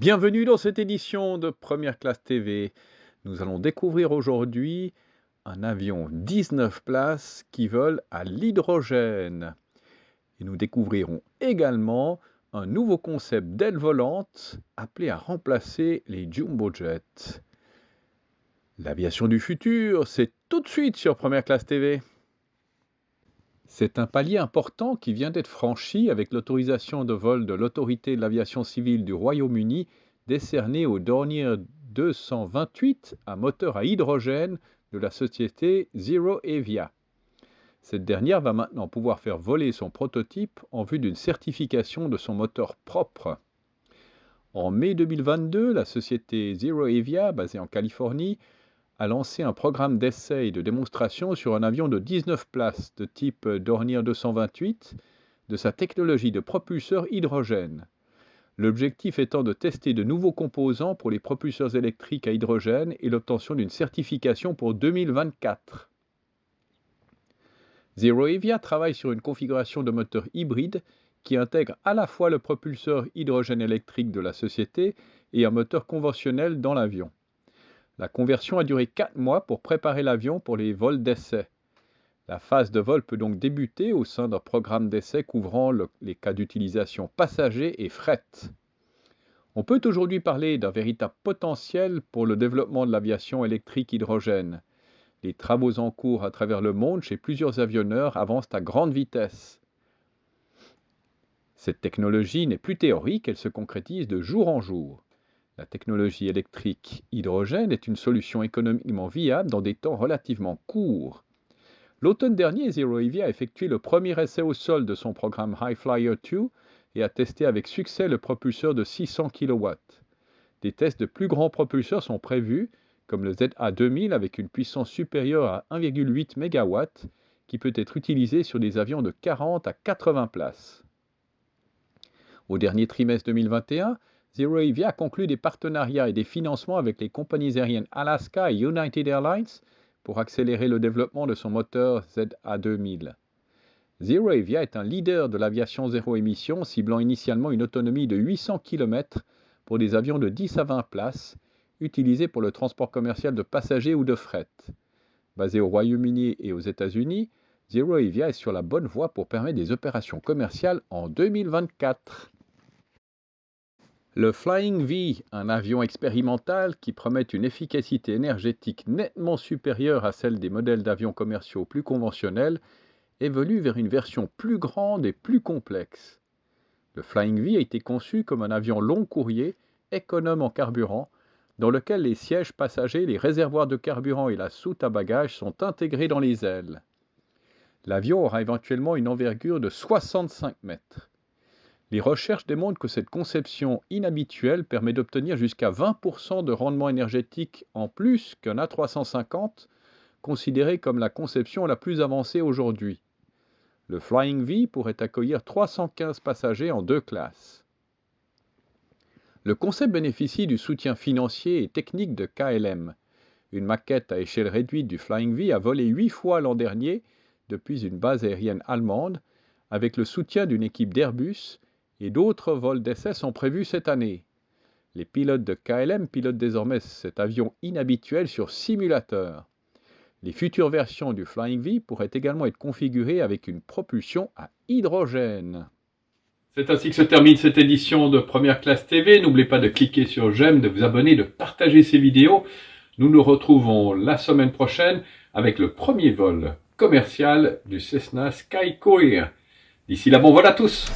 Bienvenue dans cette édition de Première Classe TV. Nous allons découvrir aujourd'hui un avion 19 places qui vole à l'hydrogène. Et nous découvrirons également un nouveau concept d'aile volante appelé à remplacer les jumbo jets. L'aviation du futur, c'est tout de suite sur Première Classe TV. C'est un palier important qui vient d'être franchi avec l'autorisation de vol de l'autorité de l'aviation civile du Royaume-Uni décernée au Dornier 228 à moteur à hydrogène de la société ZeroAvia. Cette dernière va maintenant pouvoir faire voler son prototype en vue d'une certification de son moteur propre. En mai 2022, la société ZeroAvia, basée en Californie, a lancé un programme d'essai et de démonstration sur un avion de 19 places de type Dornier 228 de sa technologie de propulseur hydrogène. L'objectif étant de tester de nouveaux composants pour les propulseurs électriques à hydrogène et l'obtention d'une certification pour 2024. ZeroAvia travaille sur une configuration de moteur hybride qui intègre à la fois le propulseur hydrogène électrique de la société et un moteur conventionnel dans l'avion. La conversion a duré 4 mois pour préparer l'avion pour les vols d'essai. La phase de vol peut donc débuter au sein d'un programme d'essai couvrant les cas d'utilisation passagers et fret. On peut aujourd'hui parler d'un véritable potentiel pour le développement de l'aviation électrique hydrogène. Les travaux en cours à travers le monde chez plusieurs avionneurs avancent à grande vitesse. Cette technologie n'est plus théorique, elle se concrétise de jour en jour. La technologie électrique hydrogène est une solution économiquement viable dans des temps relativement courts. L'automne dernier, ZeroAvia a effectué le premier essai au sol de son programme High Flyer 2 et a testé avec succès le propulseur de 600 kW. Des tests de plus grands propulseurs sont prévus, comme le ZA2000 avec une puissance supérieure à 1,8 MW, qui peut être utilisé sur des avions de 40 à 80 places. Au dernier trimestre 2021, ZeroAvia a conclu des partenariats et des financements avec les compagnies aériennes Alaska et United Airlines pour accélérer le développement de son moteur ZA2000. ZeroAvia est un leader de l'aviation zéro émission, ciblant initialement une autonomie de 800 km pour des avions de 10 à 20 places, utilisés pour le transport commercial de passagers ou de fret. Basé au Royaume-Uni et aux États-Unis, ZeroAvia est sur la bonne voie pour permettre des opérations commerciales en 2024. Le Flying V, un avion expérimental qui promet une efficacité énergétique nettement supérieure à celle des modèles d'avions commerciaux plus conventionnels, évolue vers une version plus grande et plus complexe. Le Flying V a été conçu comme un avion long courrier, économe en carburant, dans lequel les sièges passagers, les réservoirs de carburant et la soute à bagages sont intégrés dans les ailes. L'avion aura éventuellement une envergure de 65 mètres. Les recherches démontrent que cette conception inhabituelle permet d'obtenir jusqu'à 20% de rendement énergétique en plus qu'un A350, considéré comme la conception la plus avancée aujourd'hui. Le Flying V pourrait accueillir 315 passagers en 2 classes. Le concept bénéficie du soutien financier et technique de KLM. Une maquette à échelle réduite du Flying V a volé 8 fois l'an dernier depuis une base aérienne allemande, avec le soutien d'une équipe d'Airbus, et d'autres vols d'essai sont prévus cette année. Les pilotes de KLM pilotent désormais cet avion inhabituel sur simulateur. Les futures versions du Flying V pourraient également être configurées avec une propulsion à hydrogène. C'est ainsi que se termine cette édition de Première Classe TV. N'oubliez pas de cliquer sur j'aime, de vous abonner, de partager ces vidéos. Nous nous retrouvons la semaine prochaine avec le premier vol commercial du Cessna SkyCourier. D'ici là, bon vol à tous!